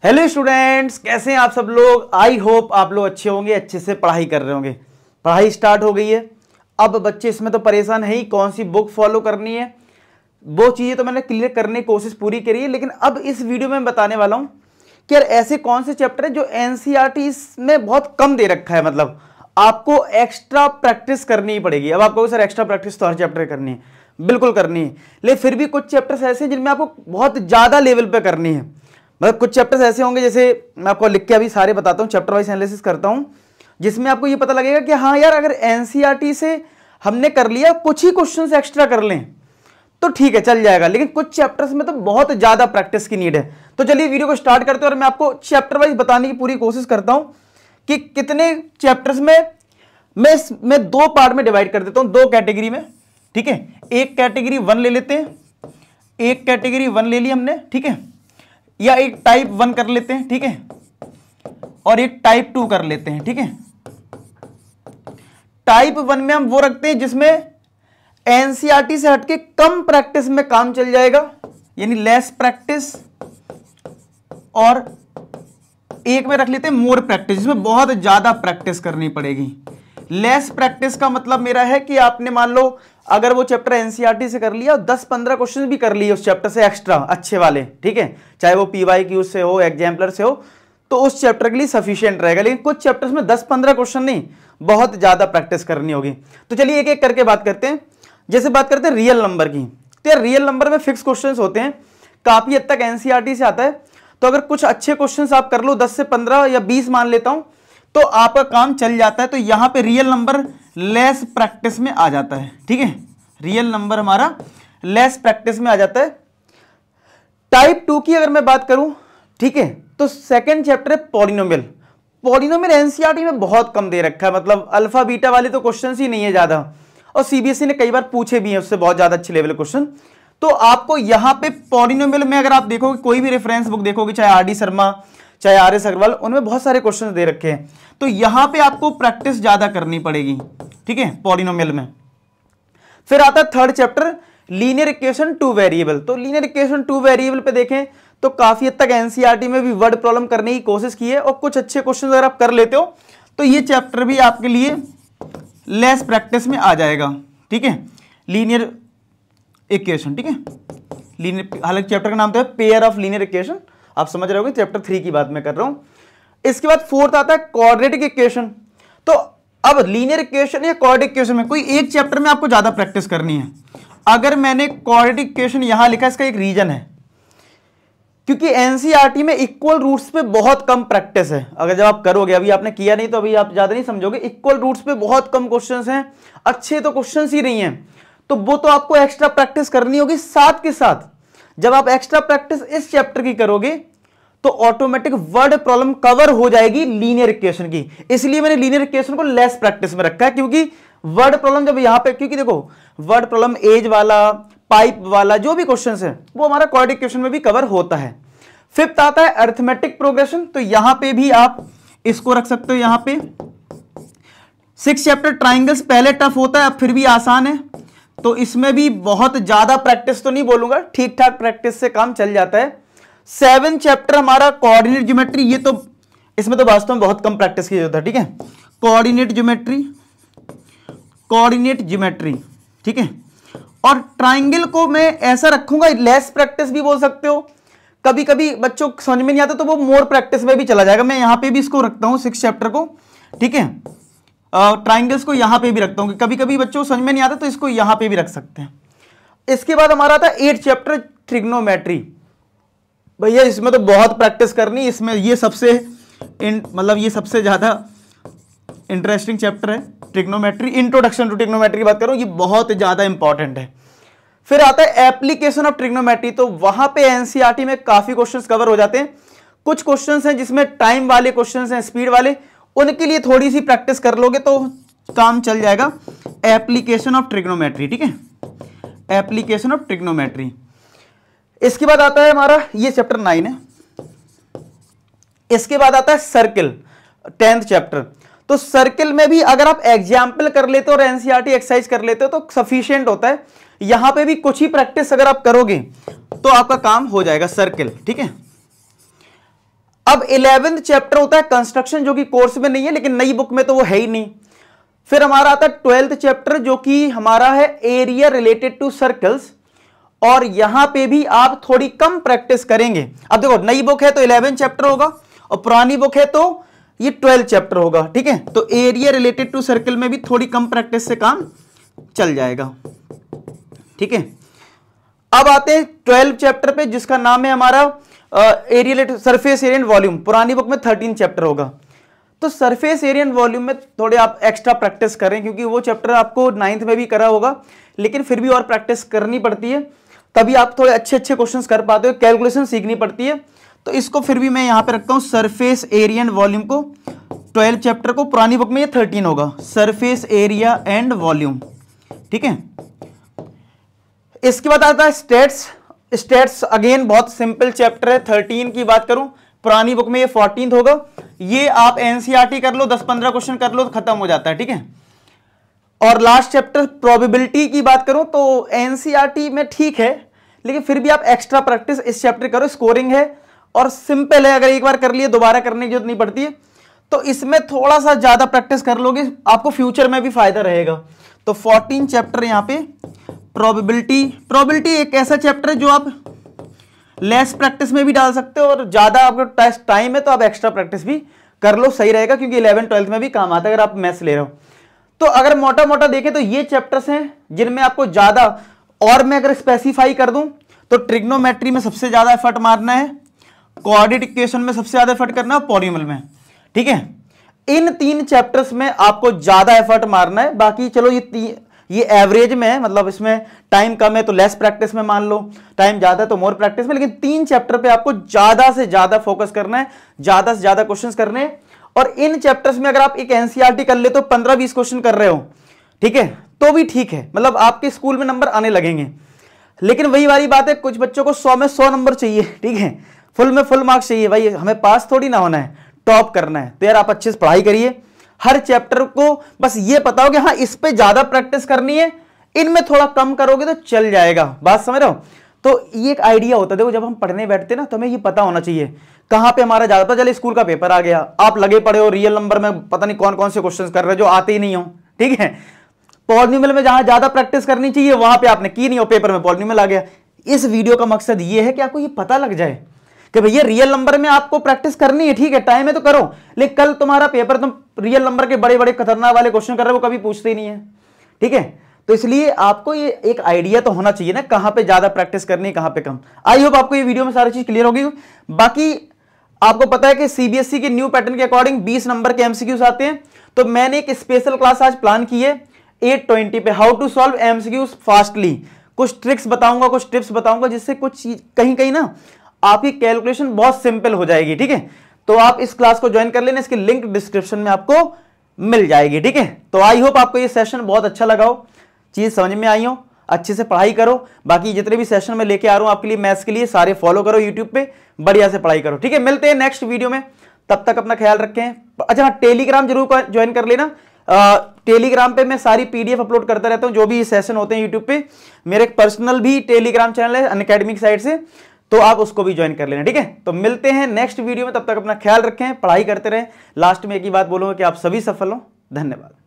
Hello students, कैसे हैं आप सब लोग। आई होप आप लोग अच्छे होंगे, अच्छे से पढ़ाई कर रहे होंगे। पढ़ाई स्टार्ट हो गई है। अब बच्चे इसमें तो परेशान है ही, कौन सी बुक फॉलो करनी है वो चीज़ें तो मैंने क्लियर करने की कोशिश पूरी करी है। लेकिन अब इस वीडियो में मैं बताने वाला हूँ कि यार ऐसे कौन से चैप्टर है जो एनसीईआरटी में बहुत कम दे रखा है, मतलब आपको एक्स्ट्रा प्रैक्टिस करनी पड़ेगी। अब आपको सर एक्स्ट्रा प्रैक्टिस तो हर चैप्टर करनी है, बिल्कुल करनी है, लेकिन फिर भी कुछ चैप्टर्स ऐसे हैं जिनमें आपको बहुत ज़्यादा लेवल पे करनी है। मतलब कुछ चैप्टर्स ऐसे होंगे, जैसे मैं आपको लिख के अभी सारे बताता हूँ, चैप्टर वाइज एनालिसिस करता हूँ, जिसमें आपको ये पता लगेगा कि हाँ यार अगर एनसीईआरटी से हमने कर लिया, कुछ ही क्वेश्चंस एक्स्ट्रा कर लें तो ठीक है, चल जाएगा। लेकिन कुछ चैप्टर्स में तो बहुत ज्यादा प्रैक्टिस की नीड है। तो चलिए वीडियो को स्टार्ट करते हैं और मैं आपको चैप्टर वाइज बताने की पूरी कोशिश करता हूं कि कितने चैप्टर्स में मैं दो पार्ट में डिवाइड कर देता हूं, दो कैटेगरी में। ठीक है, एक कैटेगरी 1 ले लेते हैं, एक कैटेगरी 1 ले ली हमने, ठीक है, या एक टाइप 1 कर लेते हैं, ठीक है, और एक टाइप 2 कर लेते हैं। ठीक है, टाइप 1 में हम वो रखते हैं जिसमें एनसीईआरटी से हटके कम प्रैक्टिस में काम चल जाएगा, यानी लेस प्रैक्टिस, और एक में रख लेते हैं मोर प्रैक्टिस, जिसमें बहुत ज्यादा प्रैक्टिस करनी पड़ेगी। लेस प्रैक्टिस का मतलब मेरा है कि आपने मान लो अगर वो चैप्टर एनसीईआरटी से कर लिया, 10-15 क्वेश्चन भी कर लिए उस चैप्टर से एक्स्ट्रा अच्छे वाले, ठीक है, चाहे वो पीवाईक्यू से हो, एग्जाम्पलर से हो, तो उस चैप्टर के लिए सफिशिएंट रहेगा। लेकिन कुछ चैप्टर्स में 10-15 क्वेश्चन नहीं, बहुत ज्यादा प्रैक्टिस करनी होगी। तो चलिए एक एक करके बात करते हैं। जैसे बात करते हैं रियल नंबर की, तो यार रियल नंबर में फिक्स क्वेश्चंस होते हैं, काफी हद तक एनसीईआरटी से आता है। तो अगर कुछ अच्छे क्वेश्चंस आप कर लो, 10 से 15 या 20 मान लेता हूं, तो आपका काम चल जाता है। तो यहां पे रियल नंबर लेस प्रैक्टिस में आ जाता है। ठीक है, रियल नंबर हमारा लेस प्रैक्टिस में आ जाता है। टाइप 2 की अगर मैं बात करूं, ठीक है, तो सेकंड चैप्टर है पॉलिनोमियल। पॉलिनोमियल एनसीईआरटी में बहुत कम दे रखा है, मतलब अल्फा बीटा वाले तो क्वेश्चंस ही नहीं है ज्यादा, और सीबीएसई ने कई बार पूछे भी हैं उससे बहुत ज्यादा अच्छे लेवल क्वेश्चन। तो आपको यहां पे पॉलिनोमियल में अगर आप देखोगे, कोई भी रेफरेंस बुक देखोगे, चाहे आरडी शर्मा, चाहे आरएस अग्रवाल, उनमें बहुत सारे क्वेश्चंस दे रखे हैं। तो यहां पे आपको प्रैक्टिस ज्यादा करनी पड़ेगी, ठीक है, पॉलिनोमियल में। फिर आता है third chapter linear equation 2 variable. तो लीनियर इक्वेशन 2 वेरिएबल पे देखें तो काफी हद तक एनसीईआरटी में भी वर्ड प्रॉब्लम करने की कोशिश की है, और कुछ अच्छे क्वेश्चन अगर आप कर लेते हो तो ये चैप्टर भी आपके लिए लेस प्रैक्टिस में आ जाएगा। ठीक है, लीनियर इक्वेशन, ठीक है, लीनियर, हालांकि चैप्टर का नाम तो है पेयर ऑफ लीनियर इक्वेशन, आप समझ रहे होगे चैप्टर 3 की बात मैं कर रहा हूं। इसके बाद फोर्थ आता है क्वाड्रेटिक इक्वेशन। तो अब लीनियर इक्वेशन या क्वाड्रेटिक इक्वेशन में कोई एक चैप्टर में आपको ज्यादा प्रैक्टिस करनी है। अगर मैंने क्वाड्रेटिक इक्वेशन यहां लिखा, इसका एक रीजन है, क्योंकि एनसीईआरटी में इक्वल रूट्स पे बहुत कम प्रैक्टिस है। अगर जब आप करोगे, अभी आपने किया नहीं तो अभी आप ज्यादा नहीं समझोगे, इक्वल रूट्स पे बहुत कम क्वेश्चंस हैं, अच्छे तो क्वेश्चंस ही नहीं हैं, तो वो तो आपको एक्स्ट्रा प्रैक्टिस करनी होगी। साथ के साथ जब आप एक्स्ट्रा प्रैक्टिस इस चैप्टर की करोगे तो ऑटोमेटिक वर्ड प्रॉब्लम कवर हो जाएगी लीनियर इक्वेशन की। इसलिए मैंने लीनियर इक्वेशन को लेस प्रैक्टिस में रखा है, क्योंकि वर्ड प्रॉब्लम जब यहां पे, क्योंकि देखो वर्ड प्रॉब्लम एज वाला, पाइप वाला जो भी क्वेश्चन है वो हमारा क्वाड्रेटिक इक्वेशन में भी कवर होता है। फिफ्थ आता है अरिथमेटिक प्रोग्रेशन। तो यहां पे भी आप इसको रख सकते हो यहां पे। 6 चैप्टर ट्राइंगल्स पहले टफ होता है, अब फिर भी आसान है, तो इसमें भी बहुत ज्यादा प्रैक्टिस तो नहीं बोलूंगा, ठीक ठाक प्रैक्टिस से काम चल जाता है। 7 चैप्टर हमारा कोऑर्डिनेट ज्योमेट्री, ये तो इसमें तो वास्तव में बहुत कम प्रैक्टिस की जरूरत है। ठीक है, कोऑर्डिनेट ज्योमेट्री, कोऑर्डिनेट ज्योमेट्री, ठीक है, और ट्राइंगल को मैं ऐसा रखूंगा, लेस प्रैक्टिस भी बोल सकते हो, कभी कभी बच्चों को समझ में नहीं आता तो वो मोर प्रैक्टिस में भी चला जाएगा। मैं यहां पे भी इसको रखता हूं 6 चैप्टर को, ठीक है, ट्राइंगल्स को यहां पे भी रखता हूं, कभी कभी बच्चों को समझ में नहीं आता तो इसको यहां पे भी रख सकते हैं। इसके बाद हमारा था 8 चैप्टर ट्रिग्नोमेट्री। भैया इसमें तो बहुत प्रैक्टिस करनी, इसमें ये सबसे मतलब ये सबसे ज्यादा इंटरेस्टिंग चैप्टर है ट्रिग्नोमेट्री। इंट्रोडक्शन टू ट्रिग्नोमेट्री की बात करूं, ये बहुत ज्यादा इंपॉर्टेंट है। फिर आता है एप्लीकेशन ऑफ ट्रिग्नोमेट्री। तो वहां पे एनसीईआरटी में काफी क्वेश्चंस कवर हो जाते हैं। कुछ क्वेश्चंस हैं जिसमें टाइम वाले क्वेश्चंस हैं, स्पीड वाले, उनके लिए थोड़ी सी प्रैक्टिस कर लोगे तो काम चल जाएगा। एप्लीकेशन ऑफ ट्रिग्नोमेट्री, ठीक है, एप्लीकेशन ऑफ ट्रिग्नोमेट्री। इसके बाद आता है हमारा, ये चैप्टर 9 है। इसके बाद आता है सर्किल, 10th चैप्टर। तो सर्किल में भी अगर आप एग्जाम्पल कर लेते हो और एनसीईआरटी एक्सरसाइज कर लेते हो तो सफिशिएंट होता है। यहां पे भी कुछ ही प्रैक्टिस अगर आप करोगे तो आपका काम हो जाएगा सर्किल, ठीक है। अब 11th चैप्टर होता है कंस्ट्रक्शन, जो कि कोर्स में नहीं है लेकिन नई बुक में तो वो है ही नहीं। फिर हमारा आता है 12th चैप्टर जो कि हमारा है एरिया रिलेटेड टू सर्कल्स, और यहां पे भी आप थोड़ी कम प्रैक्टिस करेंगे। अब देखो नई बुक है तो 11 चैप्टर होगा और पुरानी बुक है तो ये 12 चैप्टर होगा, ठीक है। तो एरिया रिलेटेड टू सर्कल में भी थोड़ी कम प्रैक्टिस से काम चल जाएगा, ठीक है। अब आते हैं 12 चैप्टर पे जिसका नाम है हमारा area surface area and volume. पुरानी बुक में 13 चैप्टर होगा। तो सरफेस एरिया एंड वॉल्यूम में थोड़े आप एक्स्ट्रा प्रैक्टिस करें, क्योंकि वो चैप्टर आपको 9th में भी करा होगा लेकिन फिर भी और प्रैक्टिस करनी पड़ती है, तभी आप थोड़े अच्छे अच्छे क्वेश्चंस कर पाते हो, कैलकुलेशन सीखनी पड़ती है। तो इसको फिर भी मैं यहां पे रखता हूं सरफेस एरिया एंड वॉल्यूम को, 12 चैप्टर को। पुरानी बुक में ये 13 होगा, सरफेस एरिया एंड वॉल्यूम, ठीक है। इसके बाद आता है स्टेट्स। स्टेट्स अगेन बहुत सिंपल चैप्टर है, 13 की बात करूं पुरानी बुक में ये 14th होगा। ये आप एनसीईआरटी कर लो, 10-15 क्वेश्चन कर लो तो खत्म हो जाता है, ठीक है। और लास्ट चैप्टर प्रोबेबिलिटी की बात करूं तो एनसीईआरटी में ठीक है लेकिन फिर भी आप एक्स्ट्रा प्रैक्टिस इस चैप्टर करो, स्कोरिंग है और सिंपल है, अगर एक बार कर लिए दोबारा करने की जरूरत नहीं पड़ती है। तो इसमें थोड़ा सा ज्यादा प्रैक्टिस कर लोगे, आपको फ्यूचर में भी फायदा रहेगा। तो 14 चैप्टर यहां पे प्रोबेबिलिटी एक ऐसा चैप्टर है जो आप लेस प्रैक्टिस में भी डाल सकते हो और ज्यादा आपका टेस्ट टाइम है तो आप एक्स्ट्रा प्रैक्टिस भी कर लो, सही रहेगा, क्योंकि 11th-12th में भी काम आता है अगर आप मैथ्स ले रहे हो। तो अगर मोटा मोटा देखें तो ये चैप्टर्स हैं जिनमें आपको ज्यादा, और मैं अगर स्पेसिफाई कर दूं तो ट्रिग्नोमेट्री में सबसे ज्यादा एफर्ट मारना है, कोऑर्डिनेट इक्वेशन में सबसे ज्यादा एफर्ट करना है, पॉलीनोमियल में, ठीक है। इन 3 चैप्टर्स में आपको ज्यादा एफर्ट मारना है। बाकी चलो ये एवरेज में है, मतलब इसमें टाइम कम है तो लेस प्रैक्टिस में मान लो, टाइम ज्यादा है तो मोर प्रैक्टिस में, लेकिन 3 चैप्टर पे आपको ज्यादा से ज्यादा फोकस करना है, ज्यादा से ज्यादा क्वेश्चंस करने हैं। और इन चैप्टर्स में अगर आप एक एनसीईआरटी कर ले तो 15-20 क्वेश्चन कर रहे हो, ठीक है, तो भी ठीक है, मतलब आपके स्कूल में नंबर आने लगेंगे। लेकिन वही वाली बात है, कुछ बच्चों को 100 में 100 नंबर चाहिए, ठीक है, फुल में फुल मार्क्स चाहिए। भाई हमें पास थोड़ी ना होना है, टॉप करना है। तो यार आप अच्छे से पढ़ाई करिए, हर चैप्टर को बस ये पता हो कि हाँ इस पे ज्यादा प्रैक्टिस करनी है, इनमें थोड़ा कम करोगे तो चल जाएगा। बात समझ रहे हो? तो ये एक आइडिया होता है। देखो जब हम पढ़ने बैठते ना तो हमें ये पता होना चाहिए कहां पे हमारा ज्यादा। पता चले स्कूल का पेपर आ गया, आप लगे पड़े हो रियल नंबर में पता नहीं कौन कौन से क्वेश्चंस कर रहे हो जो आते ही नहीं हो, ठीक है। पॉलिनोमियल में जहां ज्यादा प्रैक्टिस करनी चाहिए वहां पे आपने की नहीं हो, पेपर में पॉलिनोमियल आ गया। इस वीडियो का मकसद ये है कि आपको ये पता लग जाए कि भैया रियल नंबर में आपको प्रैक्टिस करनी है, ठीक है, टाइम है तो करो, लेकिन कल तुम्हारा पेपर तुम रियल नंबर के बड़े बड़े खतरनाक वाले क्वेश्चन कर रहे हो, वो कभी पूछते ही नहीं है, ठीक है। तो इसलिए आपको ये एक आइडिया तो होना चाहिए ना कहां पे ज्यादा प्रैक्टिस करनी है कहां पे कम। आई होप आपको ये वीडियो में सारी चीज क्लियर होगी। बाकी आपको पता है कि सीबीएसई के न्यू पैटर्न के अकॉर्डिंग 20 नंबर के एमसीक्यूज आते हैं, तो मैंने एक स्पेशल क्लास आज प्लान की है 8:20 पे, how to solve MCQs fastly. कुछ ट्रिक्स बताऊंगा, कुछ टिप्स बताऊंगा, जिससे कुछ कहीं कहीं ना आपकी कैलकुलेशन बहुत सिंपल हो जाएगी, ठीक है। तो आप इस क्लास को ज्वाइन कर लेना, इसकी लिंक डिस्क्रिप्शन में आपको मिल जाएगी, ठीक है। तो आई होप आपको ये सेशन बहुत अच्छा लगा हो, चीज समझ में आई हो, अच्छे से पढ़ाई करो। बाकी जितने भी सेशन में लेके आ रहा हूं आपके लिए मैथ्स के लिए, सारे फॉलो करो यूट्यूब पे, बढ़िया से पढ़ाई करो, ठीक है। मिलते हैं नेक्स्ट वीडियो में, तब तक अपना ख्याल रखें। अच्छा टेलीग्राम जरूर ज्वाइन कर लेना, टेलीग्राम पे मैं सारी पीडीएफ अपलोड करता रहता हूं जो भी सेशन होते हैं यूट्यूब पे। मेरे एक पर्सनल भी टेलीग्राम चैनल है अनअकैडमी साइड से, तो आप उसको भी ज्वाइन कर लेना, ठीक है। तो मिलते हैं नेक्स्ट वीडियो में, तब तक अपना ख्याल रखें, पढ़ाई करते रहें। लास्ट में एक ही बात बोलूंगा कि आप सभी सफल हो। धन्यवाद।